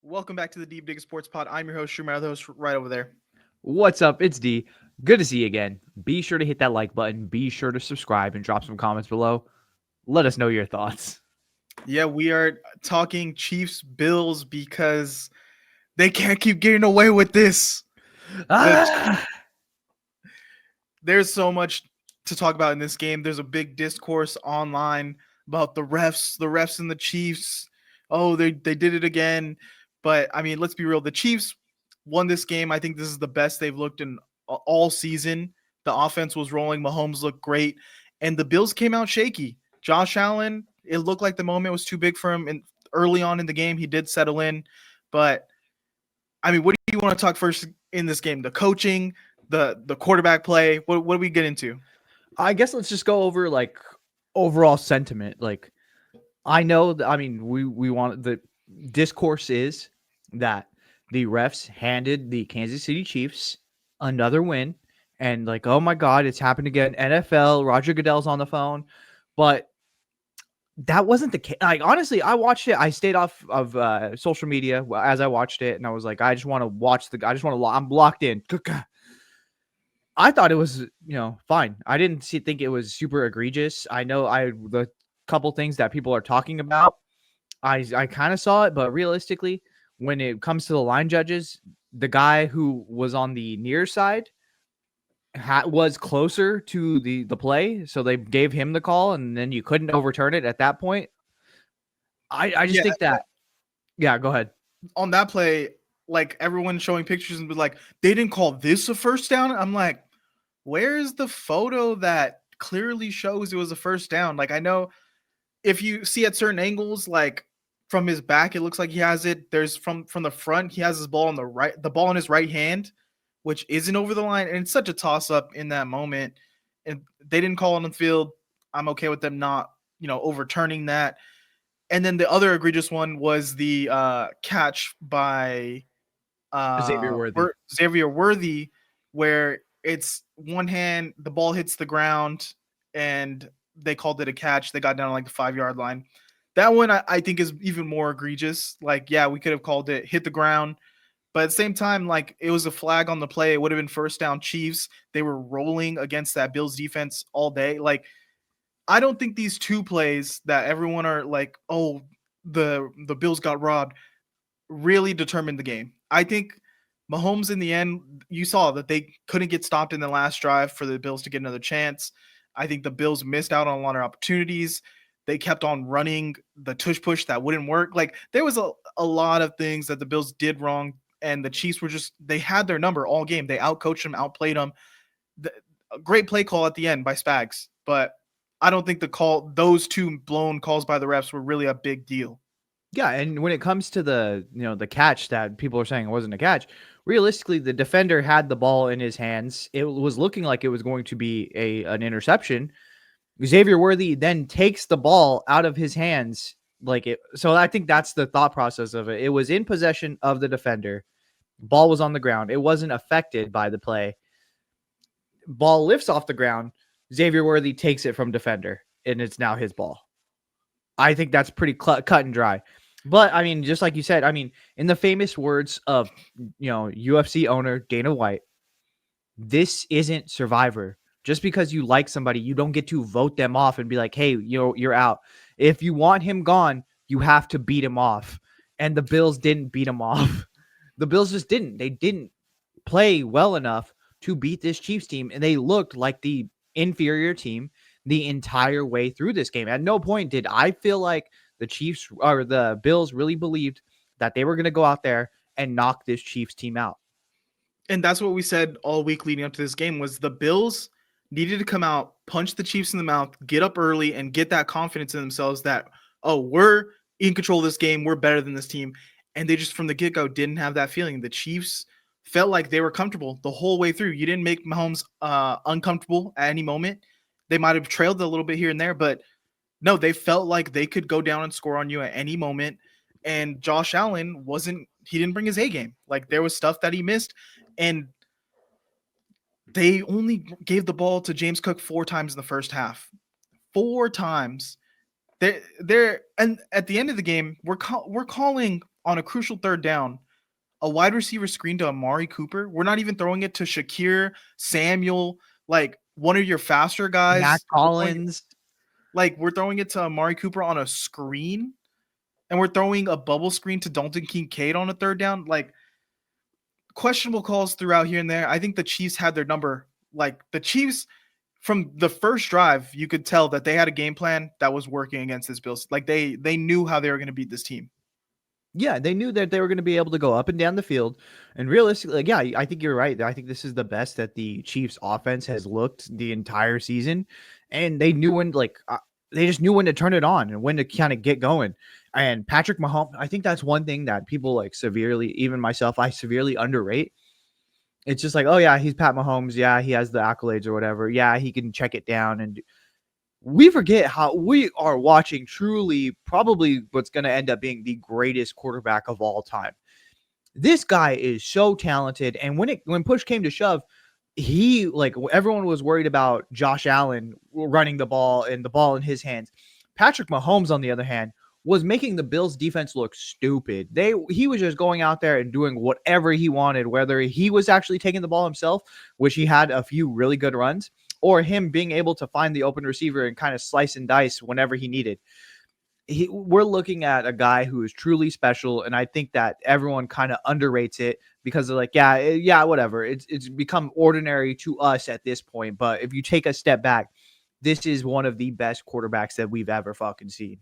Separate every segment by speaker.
Speaker 1: Welcome back to the Deep Dig Sports Pod. I'm your host, Drew, my other host right over there.
Speaker 2: What's up? It's D. Good to see you again. Be sure to hit that like button. Be sure to subscribe and drop some comments below. Let us know your thoughts.
Speaker 1: Yeah, we are talking Chiefs Bills because they can't keep getting away with this.
Speaker 2: Ah!
Speaker 1: There's so much to talk about in this game. There's a big discourse online about the refs and the Chiefs. Oh, they did it again. But I mean, let's be real. The Chiefs won this game. I think this is the best they've looked in all season. The offense was rolling. Mahomes looked great. And the Bills came out shaky. Josh Allen, it looked like the moment was too big for him. And early on in the game, he did settle in. But I mean, what do you want to talk first in this game? The coaching, the quarterback play. What do we get into?
Speaker 2: I guess let's just go over like overall sentiment. Like I know that, we want the discourse is that the refs handed the Kansas City Chiefs another win and like, oh my God, it's happened again. NFL, Roger Goodell's on the phone. But that wasn't the case. Like, honestly, I watched it. I stayed off of social media as I watched it, and I was like, I just want to watch I just want to. I'm locked in. I thought it was, fine. I didn't think it was super egregious. I know the couple things that people are talking about. I kind of saw it, but realistically, when it comes to the line judges, the guy who was on the near side was closer to the play, so they gave him the call, and then you couldn't overturn it at that point. I just think that. Yeah, go ahead.
Speaker 1: On that play, like everyone showing pictures and be like, they didn't call this a first down. I'm like, where is the photo that clearly shows it was a first down? Like, I know if you see at certain angles, like from his back, it looks like he has it. There's from the front, he has his ball on the ball in his right hand, which isn't over the line, and it's such a toss up in that moment. And they didn't call on the field. I'm okay with them not, overturning that. And then the other egregious one was the catch by
Speaker 2: Xavier Worthy.
Speaker 1: Xavier Worthy, where it's one hand, the ball hits the ground, and they called it a catch. They got down on like the 5-yard line. That one I think is even more egregious. Like, yeah, we could have called it hit the ground, but at the same time, like it was a flag on the play. It would have been first down Chiefs. They were rolling against that Bills defense all day. Like, I don't think these two plays that everyone are like, oh, the Bills got robbed, really determined the game. I think Mahomes in the end, you saw that they couldn't get stopped in the last drive for the Bills to get another chance. I think the Bills missed out on a lot of opportunities. They kept on running the tush push that wouldn't work. Like there was a lot of things that the Bills did wrong, and the Chiefs were they had their number all game. They outcoached them, outplayed them. A great play call at the end by Spags, but I don't think those two blown calls by the refs were really a big deal.
Speaker 2: Yeah, and when it comes to the catch that people are saying it wasn't a catch, realistically, the defender had the ball in his hands. It was looking like it was going to be an interception. Xavier Worthy then takes the ball out of his hands so I think that's the thought process of it. It was in possession of the defender. Ball was on the ground. It wasn't affected by the play. Ball lifts off the ground. Xavier Worthy takes it from defender, and it's now his ball. I think that's pretty cut and dry. But, I mean, just like you said, I mean, in the famous words of, UFC owner Dana White, this isn't Survivor. Just because you like somebody, you don't get to vote them off and be like, hey, you're out. If you want him gone, you have to beat him off. And the Bills didn't beat him off. The Bills just didn't. They didn't play well enough to beat this Chiefs team, and they looked like the inferior team the entire way through this game. At no point did I feel like the Chiefs or the Bills really believed that they were going to go out there and knock this Chiefs team out.
Speaker 1: And that's what we said all week leading up to this game was the Bills needed to come out, punch the Chiefs in the mouth, get up early, and get that confidence in themselves that, oh, we're in control of this game. We're better than this team. And they just from the get-go didn't have that feeling. The Chiefs felt like they were comfortable the whole way through. You didn't make Mahomes uncomfortable at any moment. They might have trailed a little bit here and there, but no, they felt like they could go down and score on you at any moment. And Josh Allen he didn't bring his A game. Like there was stuff that he missed. And they only gave the ball to James Cook 4 times in the first half. 4 times. And at the end of the game, we're calling on a crucial third down, a wide receiver screen to Amari Cooper. We're not even throwing it to Shakir, Samuel, like one of your faster
Speaker 2: Mac
Speaker 1: guys.
Speaker 2: Collins.
Speaker 1: We're throwing it to Amari Cooper on a screen, and we're throwing a bubble screen to Dalton Kincaid on a third down. Like, questionable calls throughout here and there. I think the Chiefs had their number. Like, the Chiefs, from the first drive, you could tell that they had a game plan that was working against this Bills. Like, they knew how they were going to beat this team.
Speaker 2: Yeah, they knew that they were going to be able to go up and down the field. And realistically, like, yeah, I think you're right. I think this is the best that the Chiefs offense has looked the entire season. And they knew when, they just knew when to turn it on and when to kind of get going. And Patrick Mahomes, I think that's one thing that people like severely, even myself, I severely underrate. It's just like, oh yeah, he's Pat Mahomes. Yeah, he has the accolades or whatever. Yeah, he can check it down. And we forget how we are watching truly probably what's going to end up being the greatest quarterback of all time. This guy is so talented. And when push came to shove, he, like, everyone was worried about Josh Allen running the ball and the ball in his hands. Patrick Mahomes, on the other hand, was making the Bills defense look stupid. He was just going out there and doing whatever he wanted, whether he was actually taking the ball himself, which he had a few really good runs, or him being able to find the open receiver and kind of slice and dice whenever he needed. We're looking at a guy who is truly special, and I think that everyone kind of underrates it because they're like, yeah, whatever. It's become ordinary to us at this point. But if you take a step back, this is one of the best quarterbacks that we've ever fucking seen.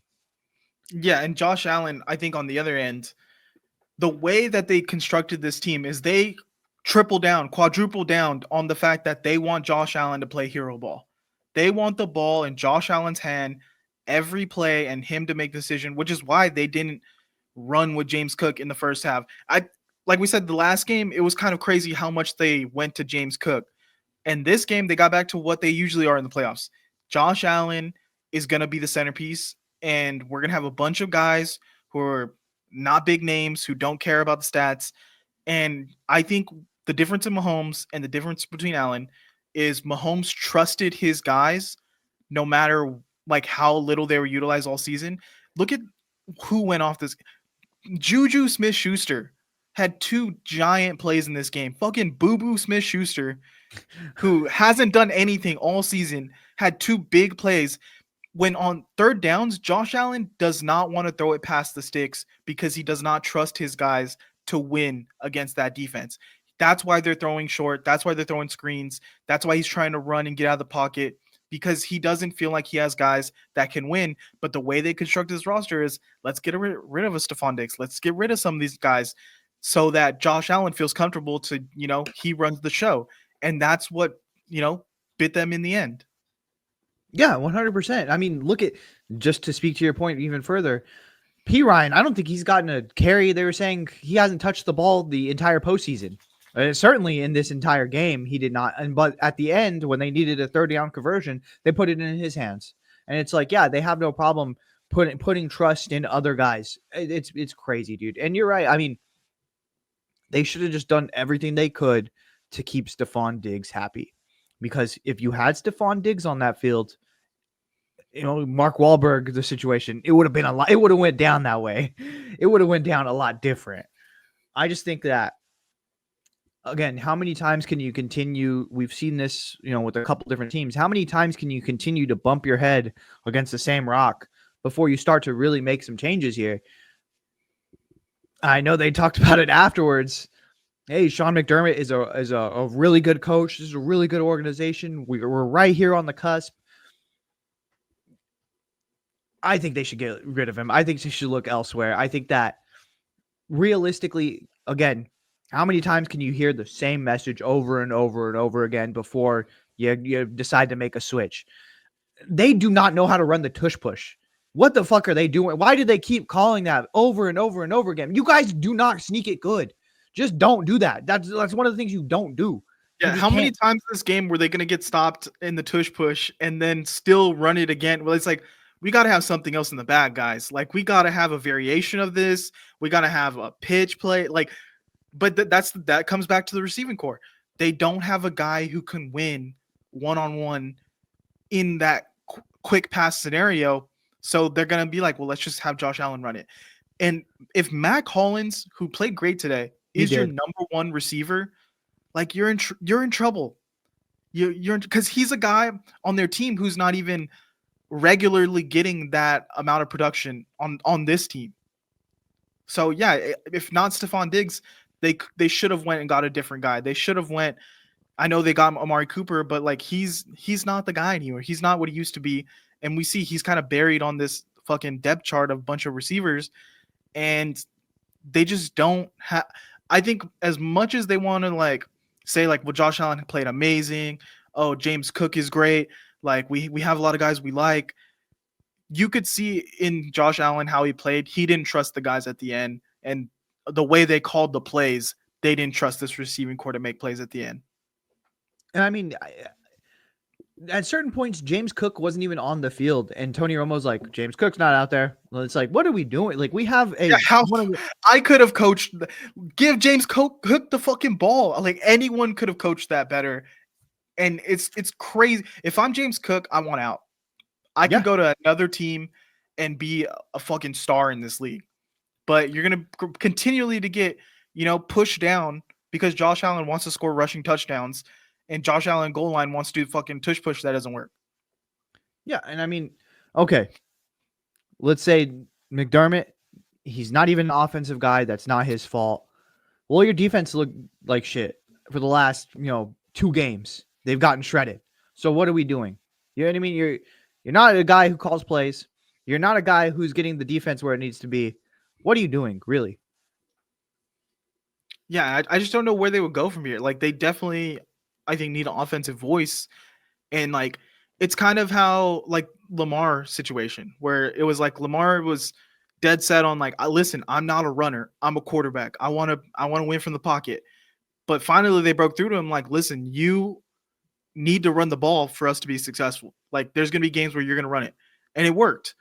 Speaker 1: Yeah, and Josh Allen, I think on the other end, the way that they constructed this team is they triple down, quadruple down on the fact that they want Josh Allen to play hero ball. They want the ball in Josh Allen's hand every play and him to make the decision, which is why they didn't run with James Cook in the first half. Like we said, the last game, it was kind of crazy how much they went to James Cook. And this game, they got back to what they usually are in the playoffs. Josh Allen is going to be the centerpiece, and we're going to have a bunch of guys who are not big names, who don't care about the stats. And I think the difference in Mahomes and the difference between Allen is Mahomes trusted his guys no matter like how little they were utilized all season. Look at who went off this. Juju Smith-Schuster had 2 giant plays in this game. Fucking Boo-Boo Smith-Schuster, who hasn't done anything all season, had 2 big plays. When on third downs, Josh Allen does not want to throw it past the sticks because he does not trust his guys to win against that defense. That's why they're throwing short. That's why they're throwing screens. That's why he's trying to run and get out of the pocket, because he doesn't feel like he has guys that can win. But the way they construct his roster is, let's get rid of a Stephon Diggs. Let's get rid of some of these guys so that Josh Allen feels comfortable to, he runs the show. And that's what, bit them in the end.
Speaker 2: Yeah, 100%. I mean, look at, just to speak to your point even further, P. Ryan, I don't think he's gotten a carry. They were saying he hasn't touched the ball the entire postseason. Certainly in this entire game, he did not. But at the end, when they needed a third down conversion, they put it in his hands. And it's like, yeah, they have no problem putting trust in other guys. It's crazy, dude. And you're right. I mean, they should have just done everything they could to keep Stephon Diggs happy. Because if you had Stephon Diggs on that field, Mark Wahlberg, the situation, it would have been a lot. It would have went down that way. It would have went down a lot different. I just think that, again, how many times can you continue? We've seen this, with a couple different teams. How many times can you continue to bump your head against the same rock before you start to really make some changes here? I know they talked about it afterwards. Hey, Sean McDermott is a really good coach. This is a really good organization. We're right here on the cusp. I think they should get rid of him. I think they should look elsewhere. I think that realistically, again, how many times can you hear the same message over and over and over again before you decide to make a switch? They do not know how to run the tush push. What the fuck are they doing? Why do they keep calling that over and over and over again? You guys do not sneak it good. Just don't do that. That's one of the things you don't do.
Speaker 1: Yeah, how many times in this game were they going to get stopped in the tush push and then still run it again? Well, it's like, we got to have something else in the bag, guys. Like, we got to have a variation of this. We got to have a pitch play. Like, but that comes back to the receiving core. They don't have a guy who can win one-on-one in that quick pass scenario. So they're going to be like, well, let's just have Josh Allen run it. And if Mac Hollins, who played great today,
Speaker 2: He
Speaker 1: is your
Speaker 2: did.
Speaker 1: number one receiver, like you're in trouble. You're because he's a guy on their team who's not even regularly getting that amount of production on this team. So yeah, if not Stephon Diggs, they should have went and got a different guy. They should have went. I know they got Amari Cooper, but like he's not the guy anymore. He's not what he used to be, and we see he's kind of buried on this fucking depth chart of a bunch of receivers, and they just don't have. I think as much as they want to like say like, well, Josh Allen played amazing. Oh, James Cook is great. Like we have a lot of guys we like. You could see in Josh Allen how he played. He didn't trust the guys at the end, and the way they called the plays, they didn't trust this receiving core to make plays at the end.
Speaker 2: And I mean, at certain points, James Cook wasn't even on the field, and Tony Romo's like, James Cook's not out there. Well, it's like, what are we doing? Like, we have a
Speaker 1: How
Speaker 2: one of the,
Speaker 1: I could have coached, give James Cook the fucking ball. Like anyone could have coached that better, and it's crazy. If I'm James Cook, I want out. I can
Speaker 2: yeah,
Speaker 1: go to another team and be a fucking star in this league, but you're gonna continually to get pushed down because Josh Allen wants to score rushing touchdowns, and Josh Allen goal line wants to do fucking tush push. That doesn't work.
Speaker 2: yeah. And I mean, okay, let's say McDermott, he's not even an offensive guy. That's not his fault. Well, your defense looked like shit for the last, 2 games. They've gotten shredded. So what are we doing? You know what I mean? You're not a guy who calls plays. You're not a guy who's getting the defense where it needs to be. What are you doing, really?
Speaker 1: Yeah, I just don't know where they would go from here. Like they definitely, I think, need an offensive voice, and like it's kind of how like Lamar situation where it was like Lamar was dead set on like, listen, I'm not a runner, I'm a quarterback. I want to win from the pocket. But finally, they broke through to him like, listen, you need to run the ball for us to be successful. Like there's gonna be games where you're gonna run it, and it worked.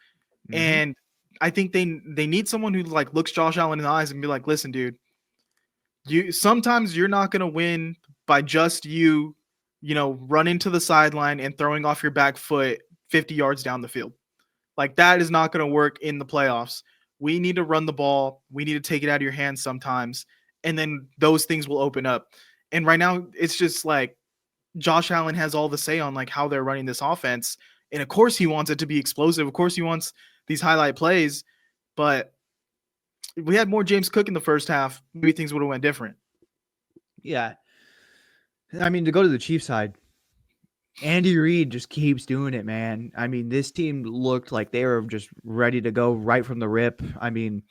Speaker 2: Mm-hmm.
Speaker 1: And I think they need someone who like looks Josh Allen in the eyes and be like, listen, dude, you sometimes you're not gonna win by just running to the sideline and throwing off your back foot 50 yards down the field. Like that is not gonna work in the playoffs. We need to run the ball. We need to take it out of your hands sometimes, and then those things will open up. And right now, it's just like Josh Allen has all the say on like how they're running this offense. And of course he wants it to be explosive. Of course he wants these highlight plays, but if we had more James Cook in the first half, maybe things would have went different.
Speaker 2: Yeah. I mean, to go to the Chiefs side, Andy Reid just keeps doing it, man. I mean, this team looked like they were just ready to go right from the rip. I mean,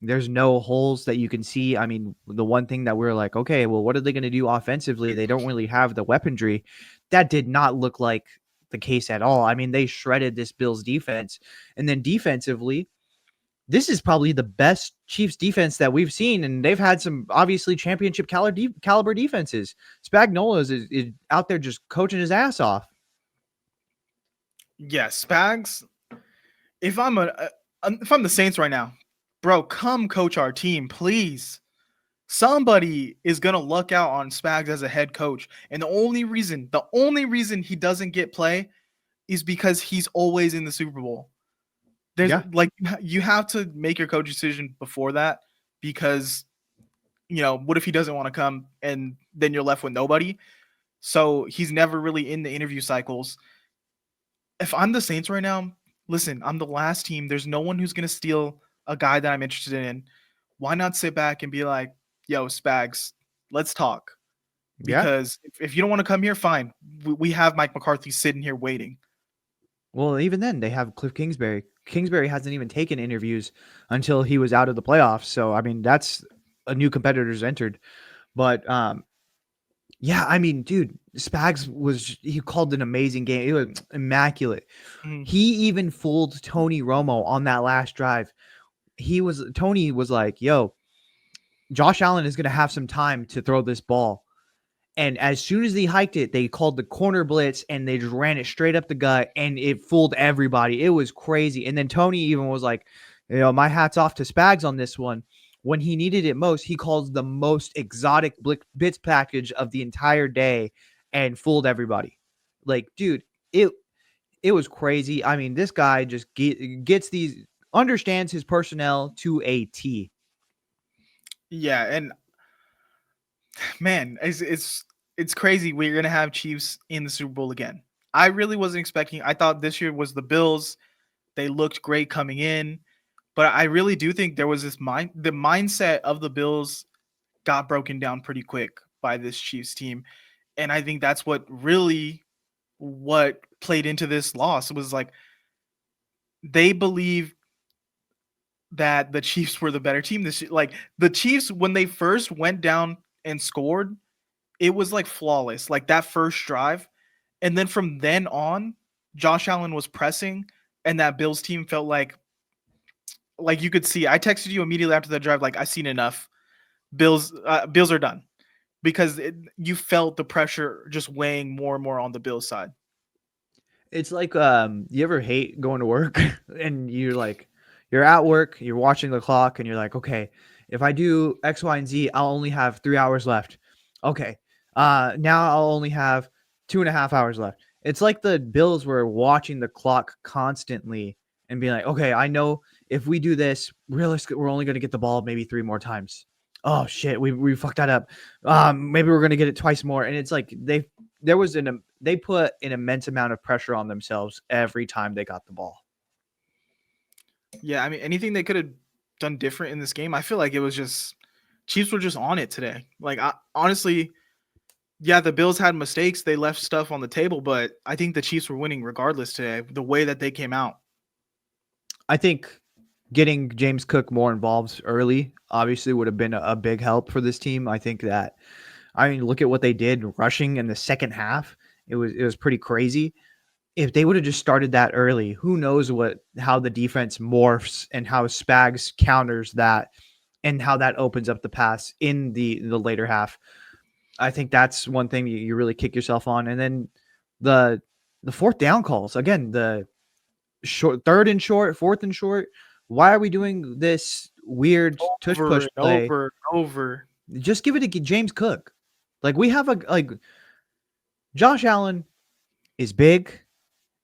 Speaker 2: there's no holes that you can see. I mean, the one thing that we're like, okay, well, what are they going to do offensively? They don't really have the weaponry. That did not look like the case at all. I mean, they shredded this Bills defense. And then defensively, this is probably the best Chiefs defense that we've seen, and they've had some obviously championship caliber defenses. Spagnuolo is out there just coaching his ass off.
Speaker 1: Yeah, Spags. If I'm the Saints right now, bro, come coach our team, please. Somebody is gonna luck out on Spags as a head coach, and the only reason he doesn't get play is because he's always in the Super Bowl. There's
Speaker 2: Yeah.
Speaker 1: like you have to make your coach decision before that because what if he doesn't want to come and then you're left with nobody. So he's never really in the interview cycles. If I'm the Saints right now, listen, I'm the last team. There's no one who's gonna steal a guy that I'm interested in. Why not sit back and be like, yo, Spags, let's talk.
Speaker 2: Yeah.
Speaker 1: Because if you don't want to come here, fine. We have Mike McCarthy sitting here waiting.
Speaker 2: Well, even then, they have Cliff Kingsbury. Kingsbury hasn't even taken interviews until he was out of the playoffs. So, I mean, that's a new competitor's entered. But yeah, I mean, dude, he called an amazing game. It was immaculate.
Speaker 1: Mhm.
Speaker 2: He even fooled Tony Romo on that last drive. Tony was like, yo, Josh Allen is going to have some time to throw this ball. And as soon as they hiked it, they called the corner blitz and they just ran it straight up the gut and it fooled everybody. It was crazy. And then Tony even was like, my hat's off to Spags on this one. When he needed it most, he calls the most exotic blitz package of the entire day and fooled everybody. Like, dude, it was crazy. I mean, this guy just gets these understands his personnel to a T.
Speaker 1: Yeah, and man, it's crazy. We're gonna have Chiefs in the Super Bowl again. I really wasn't expecting. I thought this year was the Bills. They looked great coming in, but I really do think there was the mindset of the Bills got broken down pretty quick by this Chiefs team, and I think that's what played into this loss. It was like they believe that the Chiefs were the better team like the Chiefs when they first went down and scored, it was like flawless. Like that first drive, and then from then on, Josh Allen was pressing and that Bills team felt like you could see. I texted you immediately after that drive like I've seen enough. Bills are done because you felt the pressure just weighing more and more on the Bills side.
Speaker 2: It's like you ever hate going to work and you're at work, you're watching the clock and you're like, okay, if I do X, Y, and Z, I'll only have 3 hours left. Okay. Now I'll only have 2.5 hours left. It's like the Bills were watching the clock constantly and being like, okay, I know if we do this, realistically, we're only going to get the ball maybe 3 more times. Oh shit, we fucked that up. Maybe we're gonna get it twice more. And it's like they put an immense amount of pressure on themselves every time they got the ball.
Speaker 1: Yeah, I mean anything they could have done different in this game, I feel like it was just Chiefs were just on it today. Like honestly, yeah, the Bills had mistakes. They left stuff on the table, but I think the Chiefs were winning regardless today. The way that they came out.
Speaker 2: I think getting James Cook more involved early obviously would have been a big help for this team. I think that, I mean, look at what they did rushing in the second half. It was pretty crazy. If they would have just started that early, who knows how the defense morphs and how Spags counters that and how that opens up the pass in the later half. I think that's one thing you really kick yourself on. And then the fourth down calls, again, the short, third and short, fourth and short. Why are we doing this weird tush
Speaker 1: Over
Speaker 2: push
Speaker 1: and
Speaker 2: play?
Speaker 1: over and over.
Speaker 2: Just give it to James Cook. Like we have Josh Allen is big.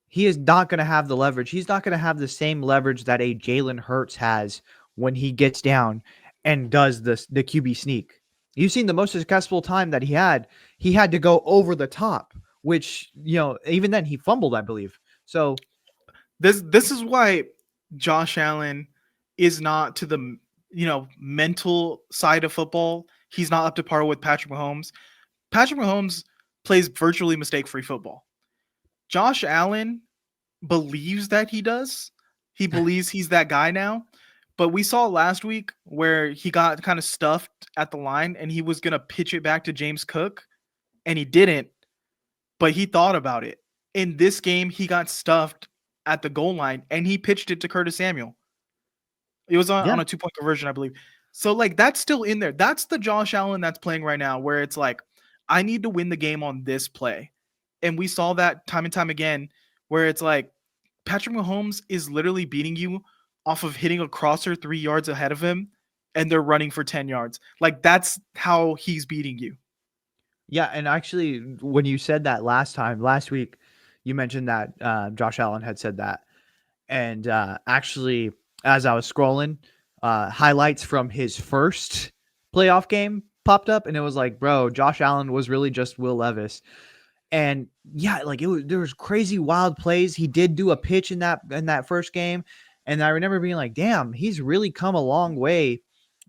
Speaker 2: He is not going to have the leverage. He's not going to have the same leverage that a Jalen Hurts has when he gets down and does the QB sneak. You've seen the most successful time that he had to go over the top, which, even then he fumbled, I believe. So
Speaker 1: this is why Josh Allen is not to the mental side of football. He's not up to par with Patrick Mahomes. Patrick Mahomes plays virtually mistake-free football. Josh Allen believes that he does. He believes he's that guy now. But we saw last week where he got kind of stuffed at the line and he was going to pitch it back to James Cook and he didn't, but he thought about it. In this game, he got stuffed at the goal line and he pitched it to Curtis Samuel. It was on a 2-point conversion, I believe. So like that's still in there. That's the Josh Allen that's playing right now where it's like, I need to win the game on this play. And we saw that time and time again where it's like Patrick Mahomes is literally beating you off of hitting a crosser 3 yards ahead of him and they're running for 10 yards. Like that's how he's beating you.
Speaker 2: Yeah, and actually when you said that last week, you mentioned that Josh Allen had said that. And actually, as I was scrolling, highlights from his first playoff game popped up, and it was like, bro, Josh Allen was really just Will Levis. And yeah, like there was crazy wild plays. He did do a pitch in that first game, and I remember being like, damn, he's really come a long way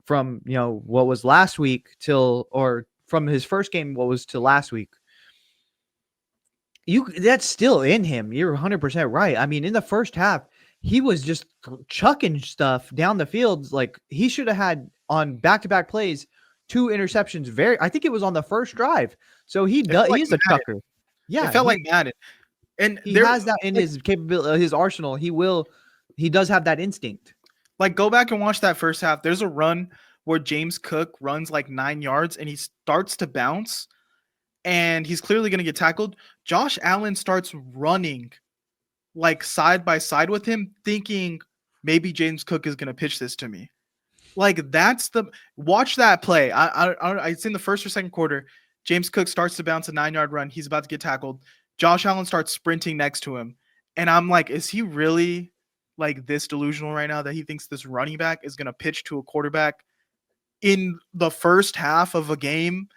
Speaker 2: from what was last week or from his first game what was to last week. That's still in him. You're 100% right. I mean, in the first half, he was just chucking stuff down the field. Like he should have had on back-to-back plays 2 interceptions. I think it was on the first drive. So he's a chucker. Yeah,
Speaker 1: it felt like Madden. And
Speaker 2: he has that in his capability, his arsenal. He does have that instinct.
Speaker 1: Like go back and watch that first half. There's a run where James Cook runs like 9 yards and he starts to bounce and he's clearly going to get tackled. Josh Allen starts running like side by side with him, thinking maybe James Cook is going to pitch this to me. Like watch that play. It's in the first or second quarter. James Cook starts to bounce a 9-yard run. He's about to get tackled. Josh Allen starts sprinting next to him. And I'm like, is he really like this delusional right now that he thinks this running back is going to pitch to a quarterback in the first half of a game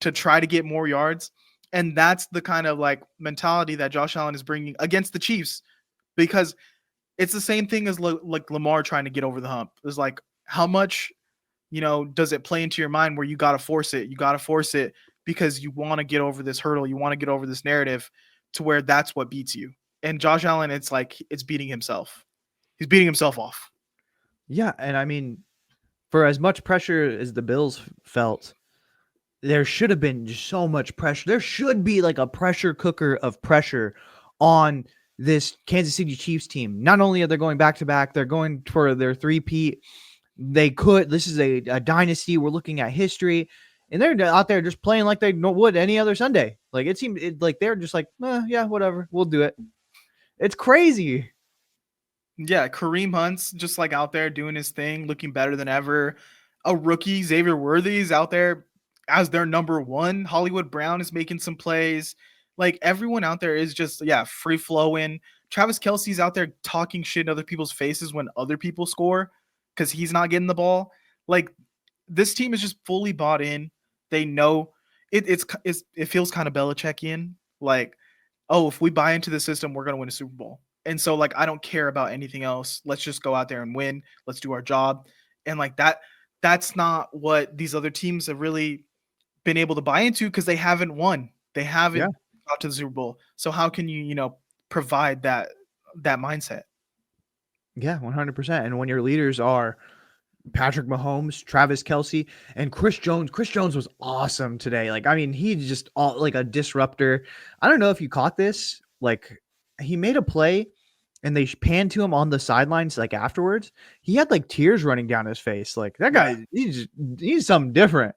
Speaker 1: to try to get more yards. And that's the kind of like mentality that Josh Allen is bringing against the Chiefs, because it's the same thing as like Lamar trying to get over the hump. It's like, how much, does it play into your mind where you got to force it? You got to force it because you want to get over this hurdle. You want to get over this narrative to where that's what beats you. And Josh Allen, it's like it's beating himself. He's beating himself off.
Speaker 2: Yeah, and I mean, for as much pressure as the Bills felt, there should have been just so much pressure. There should be like a pressure cooker of pressure on this Kansas City Chiefs team. Not only are they going back to back, they're going for their three-peat. This is a dynasty. We're looking at history, and they're out there just playing like they would any other Sunday. Like it seemed like they're just like, yeah, whatever, we'll do it. It's crazy.
Speaker 1: Yeah, Kareem Hunt's just like out there doing his thing, looking better than ever. A rookie, Xavier Worthy's out there as their number one. Hollywood Brown is making some plays. Like everyone out there is just, free flowing. Travis Kelce's out there talking shit in other people's faces when other people score because he's not getting the ball. Like this team is just fully bought in. They know it feels kind of Belichickian. Like, oh, if we buy into the system, we're going to win a Super Bowl. And so, like, I don't care about anything else. Let's just go out there and win. Let's do our job. And like that's not what these other teams have really been able to buy into because they haven't won. They haven't got to the Super Bowl. So how can you, provide that mindset?
Speaker 2: Yeah, 100%. And when your leaders are Patrick Mahomes, Travis Kelce, and Chris Jones. Chris Jones was awesome today. Like, I mean, he's just all like a disruptor. I don't know if you caught this. Like, he made a play and they panned to him on the sidelines, like afterwards. He had like tears running down his face. Like, that guy, he's something different.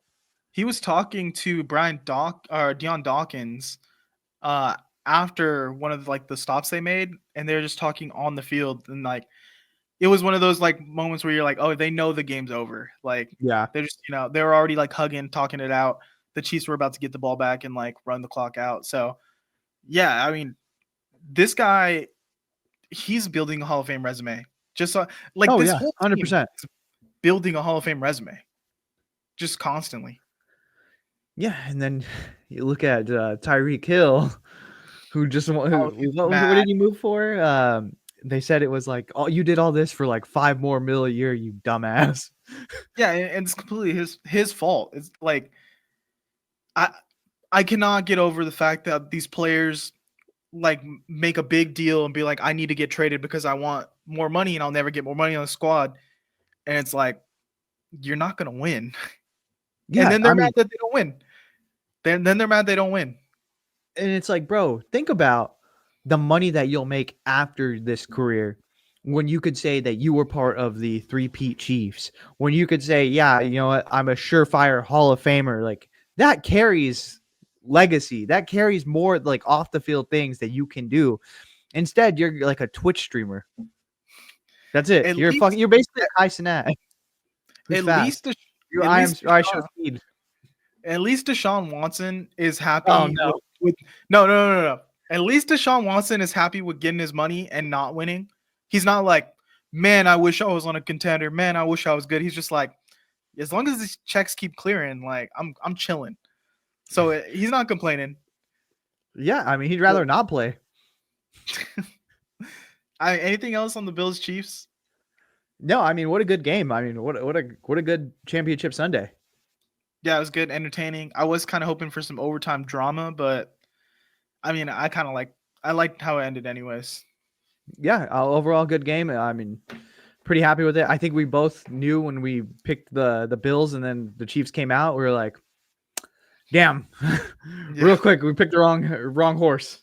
Speaker 1: He was talking to Deion Dawkins after one of like the stops they made, and they're just talking on the field, and like it was one of those like moments where you're like, oh, they know the game's over. Like, they're just, they were already like hugging, talking it out. The Chiefs were about to get the ball back and like run the clock out. So, yeah, I mean, this guy, he's building a Hall of Fame resume. Just like this whole
Speaker 2: 100%
Speaker 1: building a Hall of Fame resume, just constantly.
Speaker 2: Yeah, and then you look at Tyreek Hill, who just what did he move for? They said it was like, oh, you did all this for like $5 more million a year, you dumbass.
Speaker 1: Yeah, and it's completely his fault. It's like I cannot get over the fact that these players like make a big deal and be like, I need to get traded because I want more money and I'll never get more money on the squad. And it's like, you're not gonna win. Yeah, and then they're mad that they don't win. Then they're mad they don't win.
Speaker 2: And it's like, bro, think about the money that you'll make after this career when you could say that you were part of the three-peat Chiefs, when you could say, yeah, you know what, I'm a surefire Hall of Famer. Like, that carries legacy. That carries more like off the field things that you can do. Instead, you're like a Twitch streamer. That's it. You're basically a Kai Cenat.
Speaker 1: At least Deshaun Watson is happy.
Speaker 2: Oh, no.
Speaker 1: No. At least Deshaun Watson is happy with getting his money and not winning. He's not like, man, I wish I was on a contender. Man, I wish I was good. He's just like, as long as these checks keep clearing, like I'm chilling. So he's not complaining.
Speaker 2: Yeah, I mean, he'd rather not play.
Speaker 1: Anything else on the Bills Chiefs?
Speaker 2: No, I mean, what a good game. I mean, what a good championship Sunday.
Speaker 1: Yeah, it was good, entertaining. I was kind of hoping for some overtime drama, but I mean, I liked how it ended anyways.
Speaker 2: Yeah, overall good game. I mean, pretty happy with it. I think we both knew when we picked the Bills and then the Chiefs came out, we were like, damn. Real quick, we picked the wrong horse.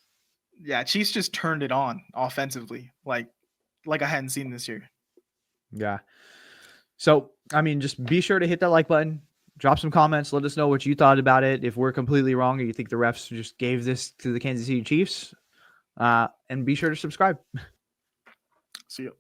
Speaker 1: Yeah, Chiefs just turned it on offensively, like I hadn't seen this year.
Speaker 2: Yeah. So, I mean, just be sure to hit that like button. Drop some comments. Let us know what you thought about it. If we're completely wrong or you think the refs just gave this to the Kansas City Chiefs. And be sure to subscribe.
Speaker 1: See you.